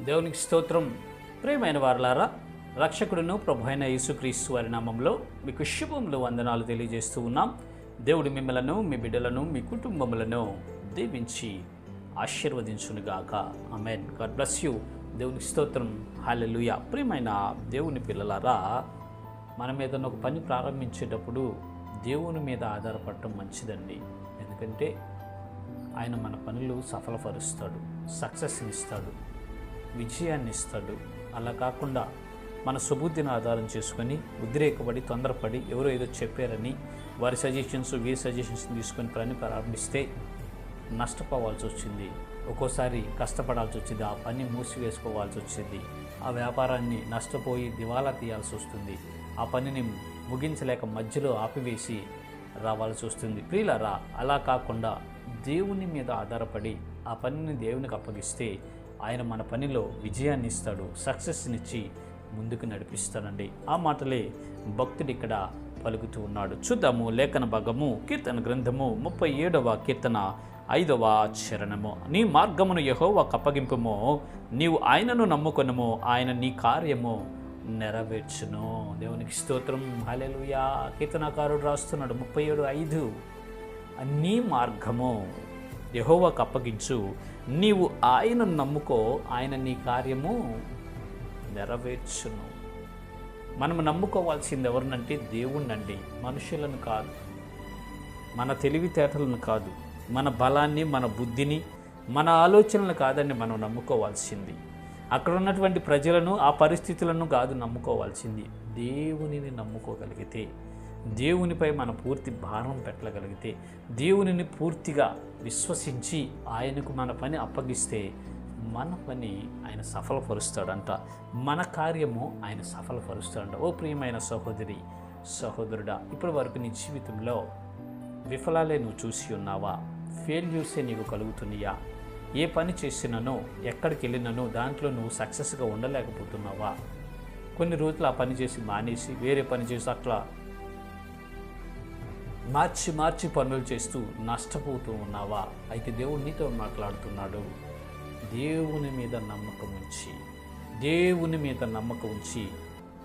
దేవునికి స్తోత్రం. ప్రియమైన వారలారా, రక్షకుడును ప్రభు అయిన యేసుక్రీస్తు వారి నామంలో మీకు శుభములు వందనాలు తెలియజేస్తూ ఉన్నాం. దేవుడు మిమ్మలను, మీ బిడ్డలను, మీ కుటుంబములను దీవించి ఆశీర్వదించునుగాక. ఆమేన్. God bless you. దేవునికి స్తోత్రం. హల్లెలూయా. ప్రియమైన దేవుని పిల్లలారా, మనం ఏదైనా ఒక పని ప్రారంభించేటప్పుడు దేవుని మీద ఆధారపడటం మంచిదండి. ఎందుకంటే ఆయన మన పనులు సఫలపరుస్తాడు, సక్సెస్ని ఇస్తాడు, విజయాన్ని ఇస్తాడు. అలా కాకుండా మన సుబుద్ధిని ఆధారం చేసుకొని ఉద్రేకపడి తొందరపడి ఎవరో ఏదో చెప్పారని వారి సజెషన్స్ వీరి సజెషన్స్ తీసుకొని పని ప్రారంభిస్తే నష్టపోవాల్సి వచ్చింది. ఒక్కోసారి కష్టపడాల్సి వచ్చింది, ఆ పని మూసివేసుకోవాల్సి వచ్చింది, ఆ వ్యాపారాన్ని నష్టపోయి దివాలా తీయాల్సి వస్తుంది, ఆ పనిని ముగించలేక మధ్యలో ఆపివేసి రావాల్సి వస్తుంది. ప్రియులారా, అలా కాకుండా దేవుని మీద ఆధారపడి ఆ పనిని దేవునికి అప్పగిస్తే ఆయన మన పనిలో విజయాన్ని ఇస్తాడు, సక్సెస్నిచ్చి ముందుకు నడిపిస్తాడండి. ఆ మాటలే భక్తుడు ఇక్కడ పలుకుతూ ఉన్నాడు. చూద్దాము లేఖన భాగము, కీర్తన గ్రంథము 37వ కీర్తన 5వ చరణము. నీ మార్గమును యెహోవాకు అప్పగింపుము, నీవు ఆయనను నమ్ముకొనుము, ఆయన నీ కార్యము నెరవేర్చును. దేవునికి స్తోత్రం. హల్లెలూయా. కీర్తనకారుడు రాస్తున్నాడు 37:5, నీ మార్గము యెహోవాకు అప్పగించు, నీవు ఆయనను నమ్ముకో, ఆయన నీ కార్యము నెరవేర్చును. మనం నమ్ముకోవాల్సింది ఎవరినంటే దేవుణ్ణండి, మనుషులను కాదు, మన తెలివితేటలను కాదు, మన బలాన్ని, మన బుద్ధిని, మన ఆలోచనలను కాదండి మనం నమ్ముకోవాల్సింది. అక్కడ ఉన్నటువంటి ప్రజలను, ఆ పరిస్థితులను కాదు నమ్ముకోవాల్సింది. దేవునిని నమ్ముకోగలిగితే, దేవునిపై మన పూర్తి భారం పెట్టగలిగితే, దేవునిని పూర్తిగా విశ్వసించి ఆయనకు మన పని అప్పగిస్తే మన పని ఆయన సఫలపరుస్తాడంట, మన కార్యము ఆయన సఫలపరుస్తాడంట. ఓ ప్రియమైన సహోదరి, సహోదరుడా, ఇప్పటి వరకు నీ జీవితంలో విఫలాలే నువ్వు చూసి ఉన్నావా? ఫెయిల్యూర్సే నీకు కలుగుతున్నాయా? ఏ పని చేసినానో, ఎక్కడికి వెళ్ళినానో దాంట్లో నువ్వు సక్సెస్గా ఉండలేకపోతున్నావా? కొన్ని రోజులు ఆ పని చేసి మానేసి వేరే పని చేసి అట్లా మార్చి పనులు చేస్తూ నష్టపోతూ ఉన్నావా? అయితే దేవుడు నీతో మాట్లాడుతున్నాడు. దేవుని మీద నమ్మకం ఉంచి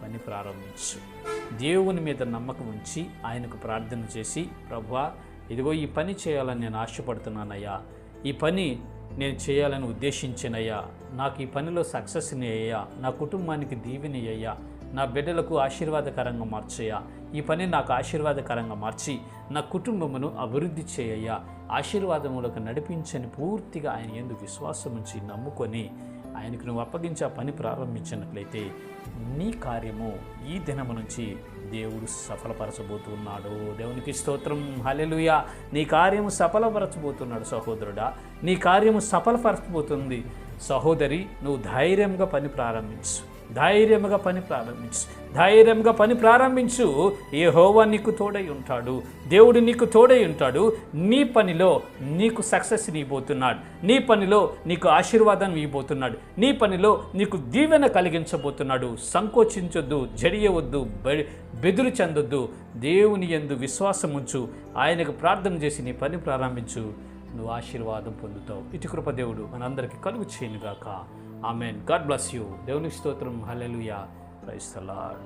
పని ప్రారంభించు. దేవుని మీద నమ్మకం ఉంచి ఆయనకు ప్రార్థన చేసి, ప్రభువా, ఇదిగో ఈ పని చేయాలని నేను ఆశపడుతున్నానయ్యా, ఈ పని నేను చేయాలని ఉద్దేశించానయ్యా, నాకు ఈ పనిలో సక్సెస్ని అయ్యా, నా కుటుంబానికి దీవెని అయ్యా, నా బిడ్డలకు ఆశీర్వాదకరంగా మార్చయ్యా, ఈ పని నాకు ఆశీర్వాదకరంగా మార్చి నా కుటుంబమును అభివృద్ధి చేయయ్యా, ఆశీర్వాదములకు నడిపించని పూర్తిగా ఆయన యందు విశ్వాసం ఉంచి నమ్ముకొని ఆయనకు నువ్వు అప్పగించి ఆ పని ప్రారంభించినట్లయితే నీ కార్యము ఈ దినము నుంచి దేవుడు సఫలపరచబోతున్నాడు. దేవునికి స్తోత్రం. హల్లెలూయా. నీ కార్యము సఫలపరచబోతున్నాడు సహోదరుడా, నీ కార్యము సఫలపరచబోతుంది సహోదరి. నువ్వు ధైర్యంగా పని ప్రారంభించు. యెహోవా నీకు తోడై ఉంటాడు, దేవుడు నీకు తోడై ఉంటాడు. నీ పనిలో నీకు సక్సెస్ని ఇవ్వబోతున్నాడు, నీ పనిలో నీకు ఆశీర్వాదాన్ని ఇవ్వబోతున్నాడు, నీ పనిలో నీకు దీవెన కలిగించబోతున్నాడు. సంకోచించొద్దు, జడియవద్దు, బెదురు చెందొద్దు. దేవుని యందు విశ్వాసం ఉంచు, ఆయనకు ప్రార్థన చేసి నీ పని ప్రారంభించు. నువ్వు ఆశీర్వాదం పొందుతావు. ఇటు కృప దేవుడు మనందరికీ కలుగు చేయనుగాక. ఆమెన్. God bless you. దేవునికి స్తోత్రం. హల్లెలూయా. Praise the lord.